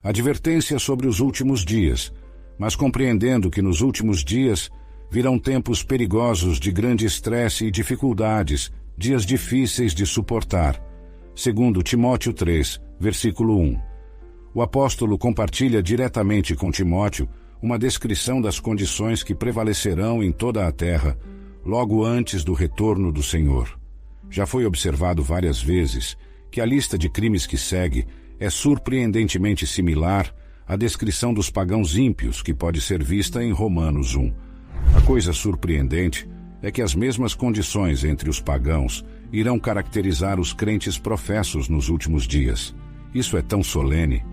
Advertência sobre os últimos dias, mas compreendendo que nos últimos dias virão tempos perigosos de grande estresse e dificuldades, dias difíceis de suportar. Segundo Timóteo 3, versículo 1. O apóstolo compartilha diretamente com Timóteo uma descrição das condições que prevalecerão em toda a terra, logo antes do retorno do Senhor. Já foi observado várias vezes que a lista de crimes que segue é surpreendentemente similar à descrição dos pagãos ímpios que pode ser vista em Romanos 1. A coisa surpreendente é que as mesmas condições entre os pagãos irão caracterizar os crentes professos nos últimos dias. Isso é tão solene.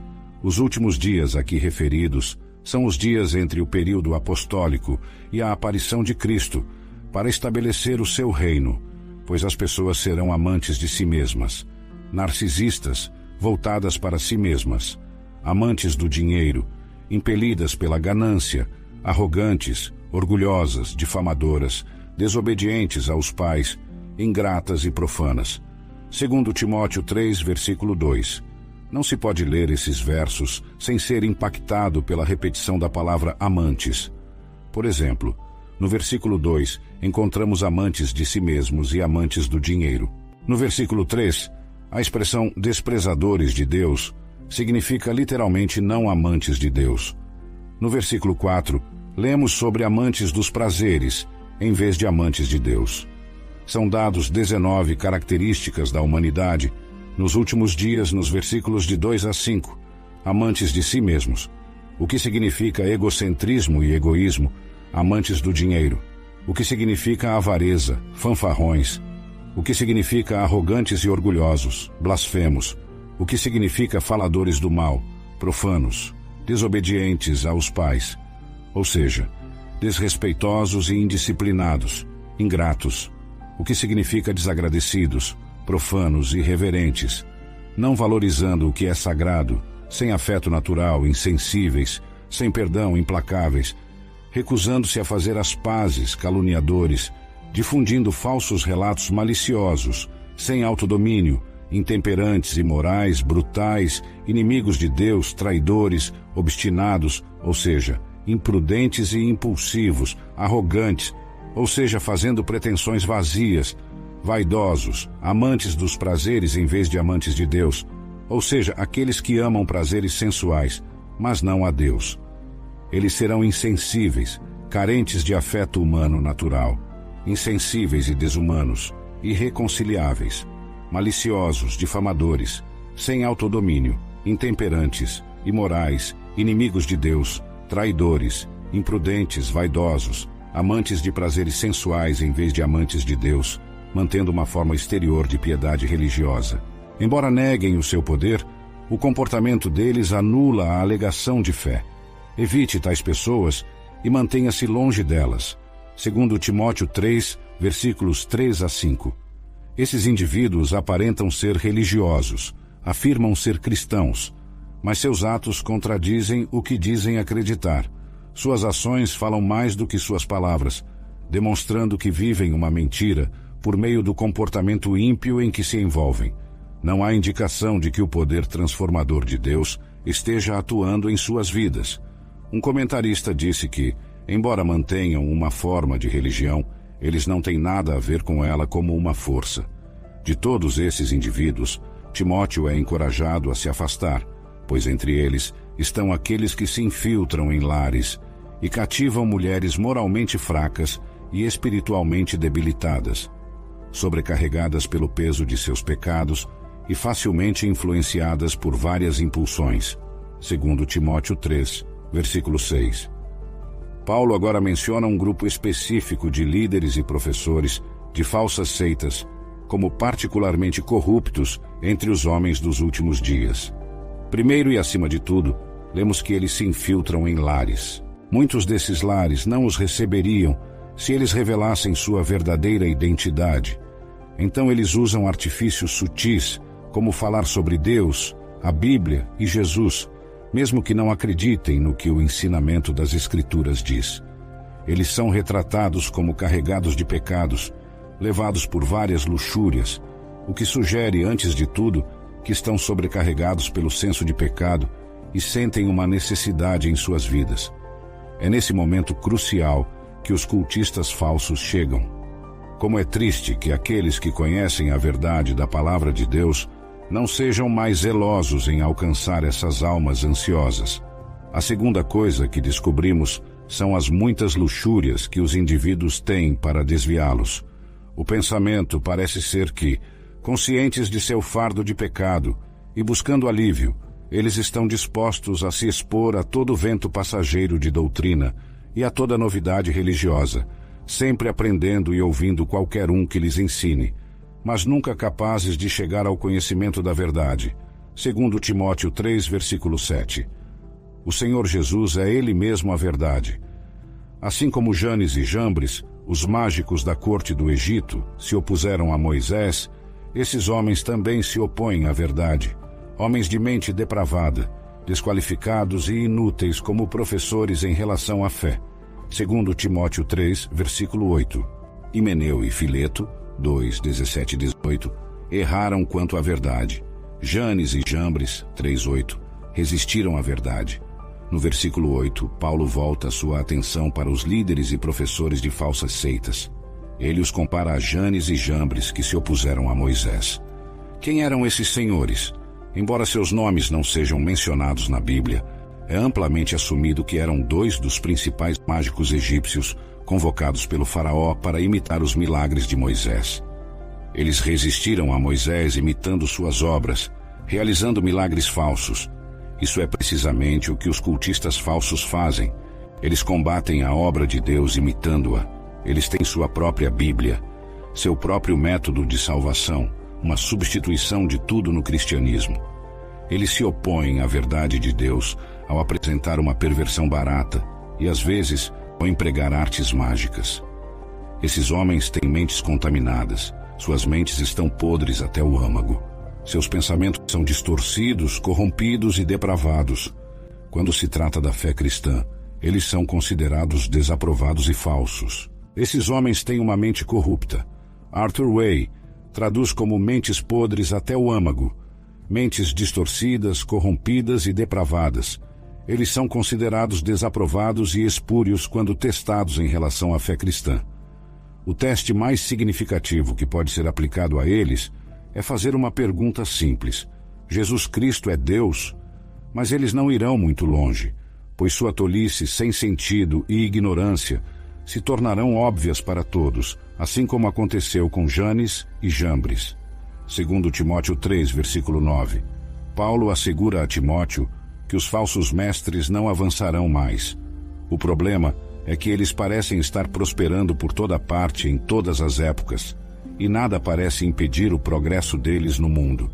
Os últimos dias aqui referidos são os dias entre o período apostólico e a aparição de Cristo, para estabelecer o seu reino, pois as pessoas serão amantes de si mesmas, narcisistas, voltadas para si mesmas, amantes do dinheiro, impelidas pela ganância, arrogantes, orgulhosas, difamadoras, desobedientes aos pais, ingratas e profanas. Segundo Timóteo 3, versículo 2. Não se pode ler esses versos sem ser impactado pela repetição da palavra amantes. Por exemplo, no versículo 2, encontramos amantes de si mesmos e amantes do dinheiro. No versículo 3, a expressão desprezadores de Deus significa literalmente não amantes de Deus. No versículo 4, lemos sobre amantes dos prazeres, em vez de amantes de Deus. São dados 19 características da humanidade, nos últimos dias, nos versículos de 2 a 5, amantes de si mesmos, o que significa egocentrismo e egoísmo, amantes do dinheiro, o que significa avareza, fanfarrões, o que significa arrogantes e orgulhosos, blasfemos, o que significa faladores do mal, profanos, desobedientes aos pais, ou seja, desrespeitosos e indisciplinados, ingratos, o que significa desagradecidos, profanos e irreverentes, não valorizando o que é sagrado, sem afeto natural, insensíveis, sem perdão, implacáveis, recusando-se a fazer as pazes, caluniadores, difundindo falsos relatos maliciosos, sem autodomínio, intemperantes, imorais, brutais, inimigos de Deus, traidores, obstinados, ou seja, imprudentes e impulsivos, arrogantes, ou seja, fazendo pretensões vazias, vaidosos, amantes dos prazeres em vez de amantes de Deus, ou seja, aqueles que amam prazeres sensuais, mas não a Deus. Eles serão insensíveis, carentes de afeto humano natural, insensíveis e desumanos, irreconciliáveis, maliciosos, difamadores, sem autodomínio, intemperantes, imorais, inimigos de Deus, traidores, imprudentes, vaidosos, amantes de prazeres sensuais em vez de amantes de Deus, mantendo uma forma exterior de piedade religiosa. Embora neguem o seu poder, o comportamento deles anula a alegação de fé. Evite tais pessoas e mantenha-se longe delas. Segundo Timóteo 3, versículos 3 a 5. Esses indivíduos aparentam ser religiosos, afirmam ser cristãos, mas seus atos contradizem o que dizem acreditar. Suas ações falam mais do que suas palavras, demonstrando que vivem uma mentira por meio do comportamento ímpio em que se envolvem. Não há indicação de que o poder transformador de Deus esteja atuando em suas vidas. Um comentarista disse que, embora mantenham uma forma de religião, eles não têm nada a ver com ela como uma força. De todos esses indivíduos, Timóteo é encorajado a se afastar, pois entre eles estão aqueles que se infiltram em lares e cativam mulheres moralmente fracas e espiritualmente debilitadas, sobrecarregadas pelo peso de seus pecados e facilmente influenciadas por várias impulsões. Segundo Timóteo 3, versículo 6. Paulo agora menciona um grupo específico de líderes e professores de falsas seitas, como particularmente corruptos entre os homens dos últimos dias. Primeiro e acima de tudo, lemos que eles se infiltram em lares. Muitos desses lares não os receberiam se eles revelassem sua verdadeira identidade. Então eles usam artifícios sutis, como falar sobre Deus, a Bíblia e Jesus, mesmo que não acreditem no que o ensinamento das Escrituras diz. Eles são retratados como carregados de pecados, levados por várias luxúrias, o que sugere, antes de tudo, que estão sobrecarregados pelo senso de pecado e sentem uma necessidade em suas vidas. É nesse momento crucial que os cultistas falsos chegam. Como é triste que aqueles que conhecem a verdade da palavra de Deus não sejam mais zelosos em alcançar essas almas ansiosas. A segunda coisa que descobrimos são as muitas luxúrias que os indivíduos têm para desviá-los. O pensamento parece ser que, conscientes de seu fardo de pecado e buscando alívio, eles estão dispostos a se expor a todo vento passageiro de doutrina e a toda novidade religiosa, sempre aprendendo e ouvindo qualquer um que lhes ensine, mas nunca capazes de chegar ao conhecimento da verdade. Segundo Timóteo 3, versículo 7. O Senhor Jesus é Ele mesmo a verdade. Assim como Janes e Jambres, os mágicos da corte do Egito, se opuseram a Moisés, esses homens também se opõem à verdade. Homens de mente depravada, desqualificados e inúteis como professores em relação à fé. Segundo Timóteo 3, versículo 8. Himeneu e Fileto, 2, 17 e 18, erraram quanto à verdade. Janes e Jambres, 3, 8, resistiram à verdade. No versículo 8, Paulo volta sua atenção para os líderes e professores de falsas seitas. Ele os compara a Janes e Jambres, que se opuseram a Moisés. Quem eram esses senhores? Embora seus nomes não sejam mencionados na Bíblia, é amplamente assumido que eram dois dos principais mágicos egípcios convocados pelo faraó para imitar os milagres de Moisés. Eles resistiram a Moisés imitando suas obras, realizando milagres falsos. Isso é precisamente o que os cultistas falsos fazem. Eles combatem a obra de Deus imitando-a. Eles têm sua própria Bíblia, seu próprio método de salvação, uma substituição de tudo no cristianismo. Eles se opõem à verdade de Deus ao apresentar uma perversão barata e, às vezes, ao empregar artes mágicas. Esses homens têm mentes contaminadas, suas mentes estão podres até o âmago. Seus pensamentos são distorcidos, corrompidos e depravados. Quando se trata da fé cristã, eles são considerados desaprovados e falsos. Esses homens têm uma mente corrupta. Arthur Way traduz como mentes podres até o âmago, mentes distorcidas, corrompidas e depravadas. Eles são considerados desaprovados e espúrios quando testados em relação à fé cristã. O teste mais significativo que pode ser aplicado a eles é fazer uma pergunta simples. Jesus Cristo é Deus? Mas eles não irão muito longe, pois sua tolice sem sentido e ignorância se tornarão óbvias para todos, assim como aconteceu com Janes e Jambres. Segundo Timóteo 3, versículo 9, Paulo assegura a Timóteo que os falsos mestres não avançarão mais. O problema é que eles parecem estar prosperando por toda parte em todas as épocas, e nada parece impedir o progresso deles no mundo.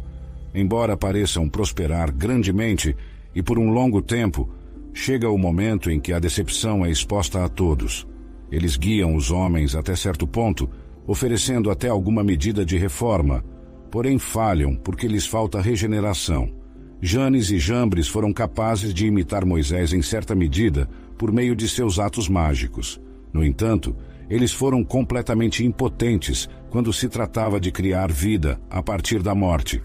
Embora pareçam prosperar grandemente e por um longo tempo, chega o momento em que a decepção é exposta a todos. Eles guiam os homens até certo ponto, oferecendo até alguma medida de reforma, porém falham porque lhes falta regeneração. Janes e Jambres foram capazes de imitar Moisés em certa medida por meio de seus atos mágicos. No entanto, eles foram completamente impotentes quando se tratava de criar vida a partir da morte.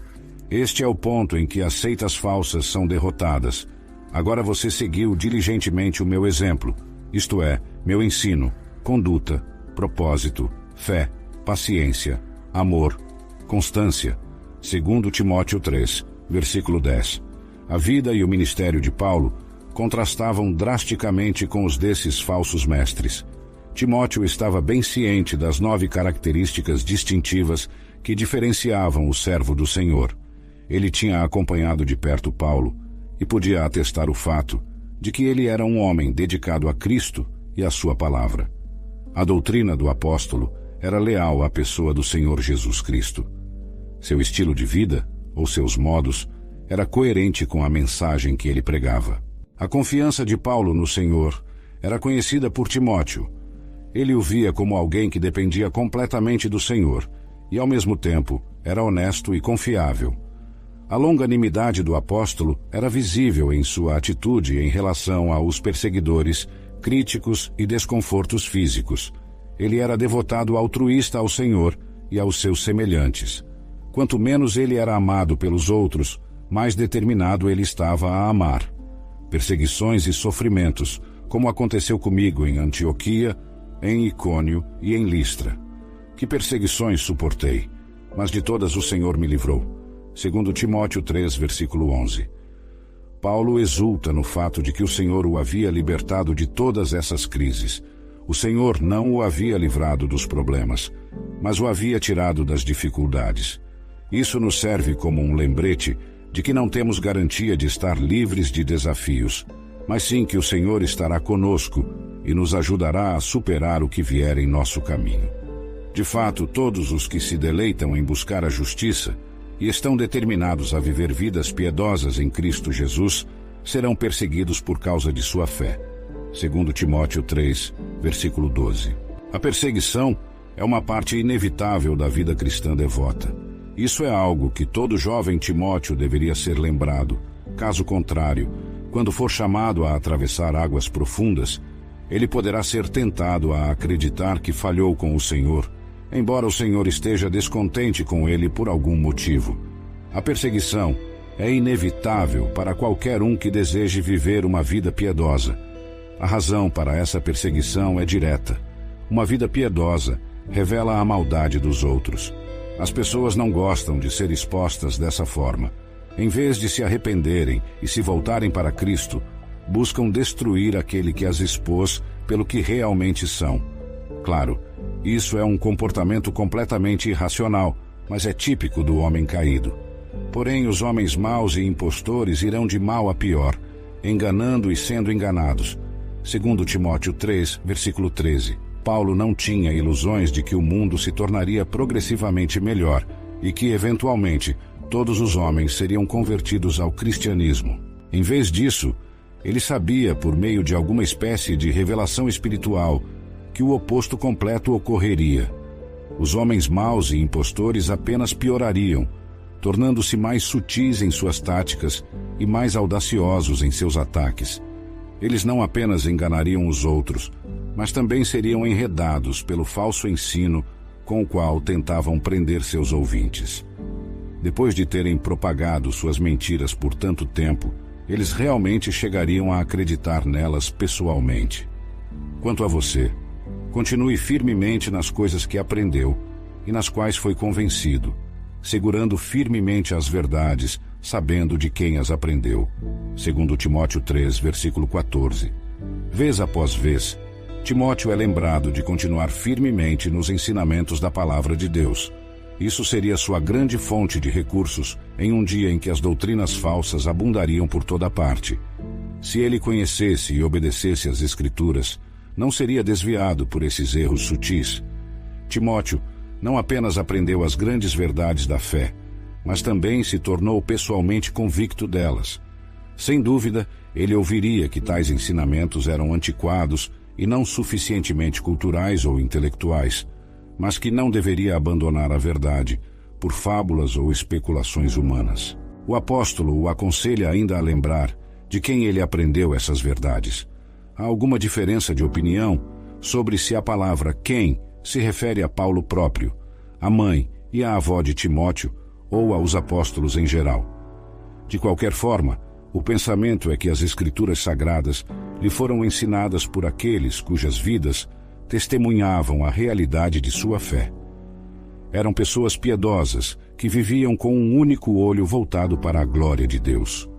Este é o ponto em que as seitas falsas são derrotadas. Agora você seguiu diligentemente o meu exemplo, isto é, meu ensino, conduta, propósito, fé, paciência, amor, constância. Segundo Timóteo 3, versículo 10. A vida e o ministério de Paulo contrastavam drasticamente com os desses falsos mestres. Timóteo estava bem ciente das 9 características distintivas que diferenciavam o servo do Senhor. Ele tinha acompanhado de perto Paulo e podia atestar o fato de que ele era um homem dedicado a Cristo e à sua palavra. A doutrina do apóstolo era leal à pessoa do Senhor Jesus Cristo. Seu estilo de vida, ou seus modos, era coerente com a mensagem que ele pregava. A confiança de Paulo no Senhor era conhecida por Timóteo. Ele o via como alguém que dependia completamente do Senhor e, ao mesmo tempo, era honesto e confiável. A longanimidade do apóstolo era visível em sua atitude em relação aos perseguidores, críticos e desconfortos físicos. Ele era devotado altruísta ao Senhor e aos seus semelhantes. Quanto menos ele era amado pelos outros, mais determinado ele estava a amar. perseguições e sofrimentos, como aconteceu comigo em Antioquia, em Icônio e em Listra. Que perseguições suportei, mas de todas o Senhor me livrou. Segundo Timóteo 3, versículo 11. Paulo exulta no fato de que o Senhor o havia libertado de todas essas crises. O Senhor não o havia livrado dos problemas, mas o havia tirado das dificuldades. Isso nos serve como um lembrete de que não temos garantia de estar livres de desafios, mas sim que o Senhor estará conosco e nos ajudará a superar o que vier em nosso caminho. De fato, todos os que se deleitam em buscar a justiça e estão determinados a viver vidas piedosas em Cristo Jesus serão perseguidos por causa de sua fé. Segundo Timóteo 3, versículo 12. A perseguição é uma parte inevitável da vida cristã devota. Isso é algo que todo jovem Timóteo deveria ser lembrado. Caso contrário, quando for chamado a atravessar águas profundas, ele poderá ser tentado a acreditar que falhou com o Senhor, embora o Senhor esteja descontente com ele por algum motivo. A perseguição é inevitável para qualquer um que deseje viver uma vida piedosa. A razão para essa perseguição é direta. Uma vida piedosa revela a maldade dos outros. As pessoas não gostam de ser expostas dessa forma. Em vez de se arrependerem e se voltarem para Cristo, buscam destruir aquele que as expôs pelo que realmente são. Claro, isso é um comportamento completamente irracional, mas é típico do homem caído. Porém, os homens maus e impostores irão de mal a pior, enganando e sendo enganados. Segundo Timóteo 3, versículo 13. Paulo não tinha ilusões de que o mundo se tornaria progressivamente melhor e que, eventualmente, todos os homens seriam convertidos ao cristianismo. Em vez disso, ele sabia, por meio de alguma espécie de revelação espiritual, que o oposto completo ocorreria. Os homens maus e impostores apenas piorariam, tornando-se mais sutis em suas táticas e mais audaciosos em seus ataques. Eles não apenas enganariam os outros, mas também seriam enredados pelo falso ensino com o qual tentavam prender seus ouvintes. Depois de terem propagado suas mentiras por tanto tempo, eles realmente chegariam a acreditar nelas pessoalmente. Quanto a você, continue firmemente nas coisas que aprendeu e nas quais foi convencido, segurando firmemente as verdades, sabendo de quem as aprendeu. Segundo Timóteo 3, versículo 14. Vez após vez, Timóteo é lembrado de continuar firmemente nos ensinamentos da palavra de Deus. Isso seria sua grande fonte de recursos em um dia em que as doutrinas falsas abundariam por toda parte. Se ele conhecesse e obedecesse às Escrituras, não seria desviado por esses erros sutis. Timóteo não apenas aprendeu as grandes verdades da fé, mas também se tornou pessoalmente convicto delas. Sem dúvida, ele ouviria que tais ensinamentos eram antiquados e não suficientemente culturais ou intelectuais, mas que não deveria abandonar a verdade por fábulas ou especulações humanas. O apóstolo o aconselha ainda a lembrar de quem ele aprendeu essas verdades. Há alguma diferença de opinião sobre se a palavra quem se refere a Paulo próprio, a mãe e a avó de Timóteo ou aos apóstolos em geral. De qualquer forma, o pensamento é que as Escrituras Sagradas lhe foram ensinadas por aqueles cujas vidas testemunhavam a realidade de sua fé. Eram pessoas piedosas que viviam com um único olho voltado para a glória de Deus.